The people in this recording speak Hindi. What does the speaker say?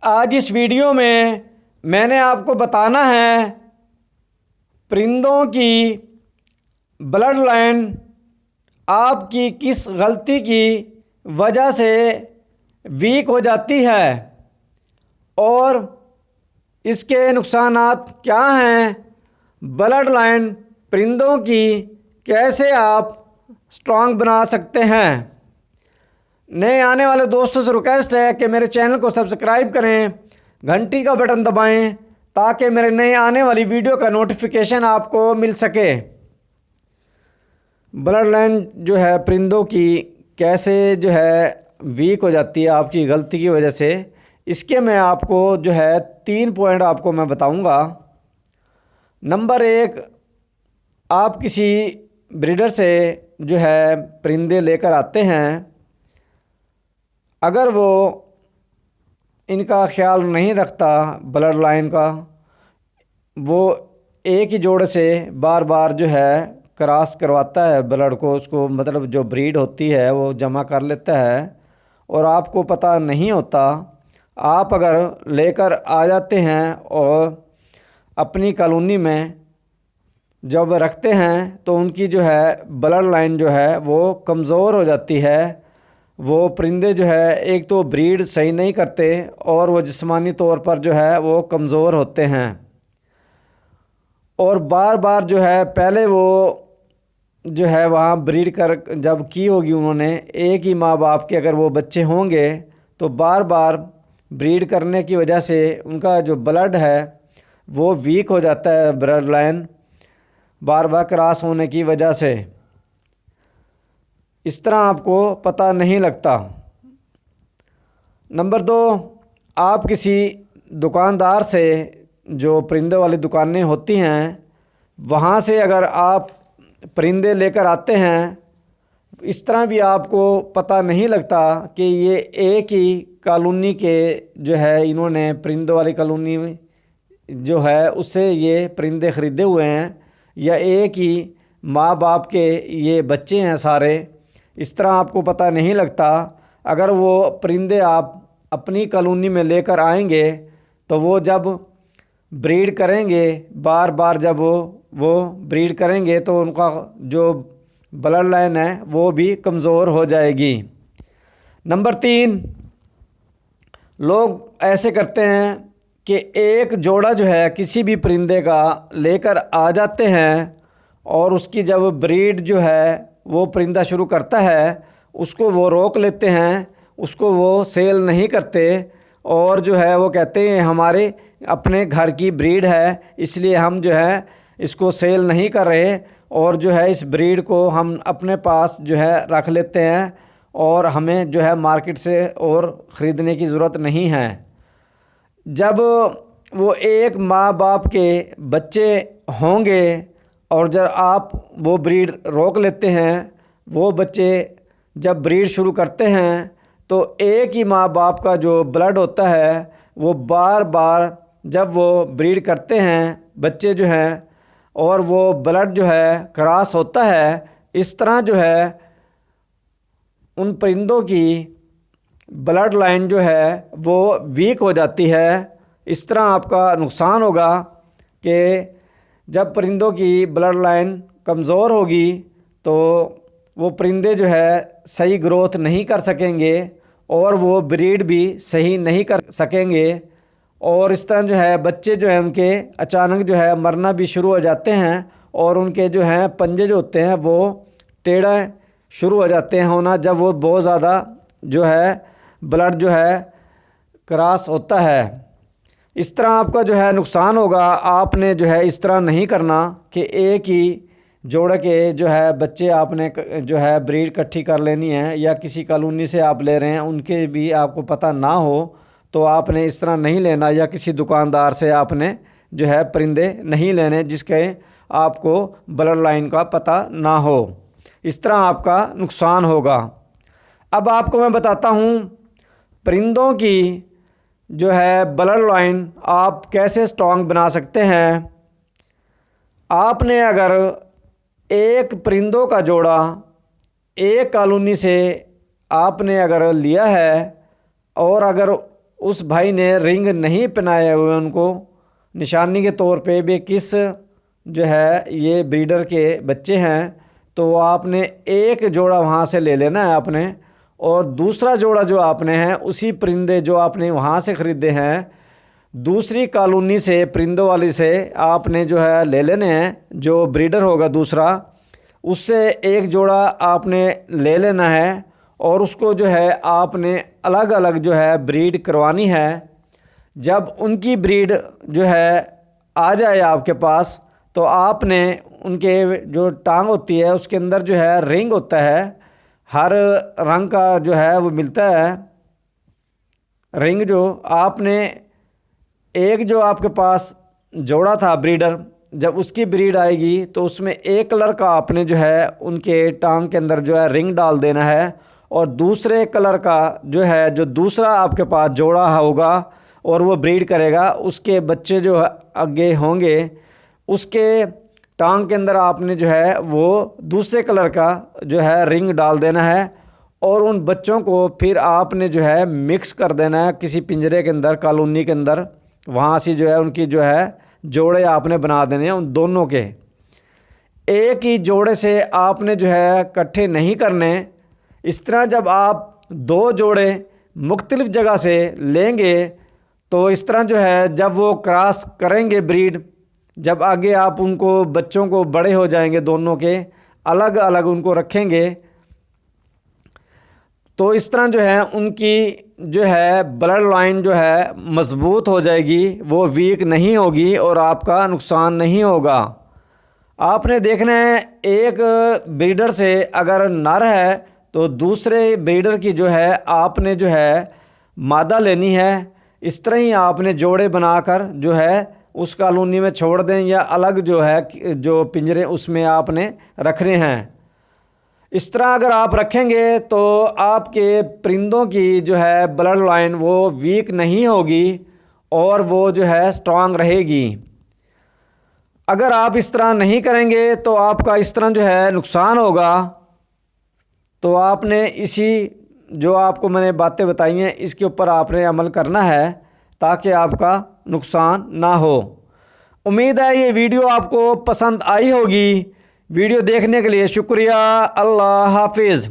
आज इस वीडियो में मैंने आपको बताना है परिंदों की ब्लड लाइन आपकी किस गलती की वजह से वीक हो जाती है और इसके नुकसानात क्या हैं। ब्लड लाइन परिंदों की कैसे आप स्ट्रॉन्ग बना सकते हैं। नए आने वाले दोस्तों से रिक्वेस्ट है कि मेरे चैनल को सब्सक्राइब करें, घंटी का बटन दबाएं ताकि मेरे नए आने वाली वीडियो का नोटिफिकेशन आपको मिल सके। ब्लड लाइन जो है परिंदों की कैसे जो है वीक हो जाती है आपकी गलती की वजह से, इसके मैं आपको जो है 3 पॉइंट आपको मैं बताऊंगा। नंबर 1, आप किसी ब्रीडर से जो है परिंदे लेकर आते हैं, अगर वो इनका ख्याल नहीं रखता ब्लड लाइन का, वो एक ही जोड़े से बार बार जो है क्रॉस करवाता है ब्लड को, उसको मतलब जो ब्रीड होती है वो जमा कर लेता है और आपको पता नहीं होता। आप अगर लेकर आ जाते हैं और अपनी कॉलोनी में जब रखते हैं तो उनकी जो है ब्लड लाइन जो है वो कमज़ोर हो जाती है। वो परिंदे जो है एक तो ब्रीड सही नहीं करते और वो जिस्मानी तौर पर जो है वो कमज़ोर होते हैं और बार बार जो है पहले वो जो है वहाँ ब्रीड कर जब की होगी उन्होंने, एक ही माँ बाप के अगर वो बच्चे होंगे तो बार बार ब्रीड करने की वजह से उनका जो ब्लड है वो वीक हो जाता है। ब्लड लाइन बार बार क्रॉस होने की वजह से इस तरह आपको पता नहीं लगता। नंबर 2, आप किसी दुकानदार से, जो परिंदे वाली दुकानें होती हैं, वहाँ से अगर आप परिंदे लेकर आते हैं, इस तरह भी आपको पता नहीं लगता कि ये एक ही कॉलोनी के जो है इन्होंने परिंदों वाली कॉलोनी में जो है उससे ये परिंदे ख़रीदे हुए हैं या एक ही माँ बाप के ये बच्चे हैं सारे। इस तरह आपको पता नहीं लगता। अगर वो परिंदे आप अपनी कॉलोनी में लेकर आएंगे तो वो जब ब्रीड करेंगे, बार बार जब वो ब्रीड करेंगे तो उनका जो ब्लड लाइन है वो भी कमज़ोर हो जाएगी। नंबर 3, लोग ऐसे करते हैं कि एक जोड़ा जो है किसी भी परिंदे का लेकर आ जाते हैं और उसकी जब ब्रीड जो है वो परिंदा शुरू करता है उसको वो रोक लेते हैं, उसको वो सेल नहीं करते और जो है वो कहते हैं हमारे अपने घर की ब्रीड है इसलिए हम जो है इसको सेल नहीं कर रहे और जो है इस ब्रीड को हम अपने पास जो है रख लेते हैं और हमें जो है मार्केट से और ख़रीदने की ज़रूरत नहीं है। जब वो एक माँ बाप के बच्चे होंगे और जब आप वो ब्रीड रोक लेते हैं, वो बच्चे जब ब्रीड शुरू करते हैं तो एक ही माँ बाप का जो ब्लड होता है वो बार बार जब वो ब्रीड करते हैं बच्चे जो हैं और वो ब्लड जो है क्रॉस होता है, इस तरह जो है उन परिंदों की ब्लड लाइन जो है वो वीक हो जाती है। इस तरह आपका नुकसान होगा कि जब परिंदों की ब्लड लाइन कमज़ोर होगी तो वो परिंदे जो है सही ग्रोथ नहीं कर सकेंगे और वो ब्रीड भी सही नहीं कर सकेंगे और इस तरह जो है बच्चे जो हैं उनके अचानक जो है मरना भी शुरू हो जाते हैं और उनके जो हैं पंजे जो होते हैं वो टेढ़ा शुरू हो जाते हैं होना जब वो बहुत ज़्यादा जो है ब्लड जो है क्रॉस होता है। इस तरह आपका जो है नुकसान होगा। आपने जो है इस तरह नहीं करना कि एक ही जोड़े के जो है बच्चे आपने जो है ब्रीड इकट्ठी कर लेनी है या किसी कॉलोनी से आप ले रहे हैं उनके भी आपको पता ना हो तो आपने इस तरह नहीं लेना या किसी दुकानदार से आपने जो है परिंदे नहीं लेने जिसके आपको ब्लड लाइन का पता ना हो। इस तरह आपका नुकसान होगा। अब आपको मैं बताता हूँ परिंदों की जो है ब्लड लाइन आप कैसे स्ट्रॉन्ग बना सकते हैं। आपने अगर एक परिंदों का जोड़ा एक कॉलोनी से आपने अगर लिया है और अगर उस भाई ने रिंग नहीं पहनाए हुए उनको निशानी के तौर पे भी किस जो है ये ब्रीडर के बच्चे हैं, तो आपने एक जोड़ा वहाँ से ले लेना है आपने, और दूसरा जोड़ा जो आपने है उसी परिंदे जो आपने वहाँ से ख़रीदे हैं दूसरी कॉलोनी से परिंदों वाली से आपने जो है ले लेने हैं। जो ब्रीडर होगा दूसरा उससे एक जोड़ा आपने ले लेना है और उसको जो है आपने अलग अलग जो है ब्रीड करवानी है। जब उनकी ब्रीड जो है आ जाए आपके पास तो आपने उनके जो टांग होती है उसके अंदर जो है रिंग होता है, हर रंग का जो है वो मिलता है रिंग। जो आपने एक जो आपके पास जोड़ा था ब्रीडर, जब उसकी ब्रीड आएगी तो उसमें एक कलर का आपने जो है उनके टांग के अंदर जो है रिंग डाल देना है, और दूसरे कलर का जो है जो दूसरा आपके पास जोड़ा होगा और वो ब्रीड करेगा उसके बच्चे जो आगे होंगे उसके टांग के अंदर आपने जो है वो दूसरे कलर का जो है रिंग डाल देना है, और उन बच्चों को फिर आपने जो है मिक्स कर देना है किसी पिंजरे के अंदर कॉलोनी के अंदर। वहाँ से जो है उनकी जो है जोड़े आपने बना देने हैं उन दोनों के। एक ही जोड़े से आपने जो है इकट्ठे नहीं करने। इस तरह जब आप दो जोड़े मुख्तलिफ़ जगह से लेंगे तो इस तरह जो है जब वो क्रॉस करेंगे ब्रीड, जब आगे आप उनको बच्चों को बड़े हो जाएंगे दोनों के अलग अलग उनको रखेंगे तो इस तरह जो है उनकी जो है ब्लड लाइन जो है मज़बूत हो जाएगी, वो वीक नहीं होगी और आपका नुकसान नहीं होगा। आपने देखना है एक ब्रीडर से अगर नर है तो दूसरे ब्रीडर की जो है आपने जो है मादा लेनी है। इस तरह ही आपने जोड़े बनाकर जो है उस कॉलोनी में छोड़ दें या अलग जो है जो पिंजरे उसमें आपने रखने हैं। इस तरह अगर आप रखेंगे तो आपके परिंदों की जो है ब्लड लाइन वो वीक नहीं होगी और वो जो है स्ट्रांग रहेगी। अगर आप इस तरह नहीं करेंगे तो आपका इस तरह जो है नुकसान होगा। तो आपने इसी जो आपको मैंने बातें बताई हैं इसके ऊपर आपने अमल करना है ताकि आपका नुकसान ना हो। उम्मीद है ये वीडियो आपको पसंद आई होगी। वीडियो देखने के लिए शुक्रिया। अल्लाह हाफिज़।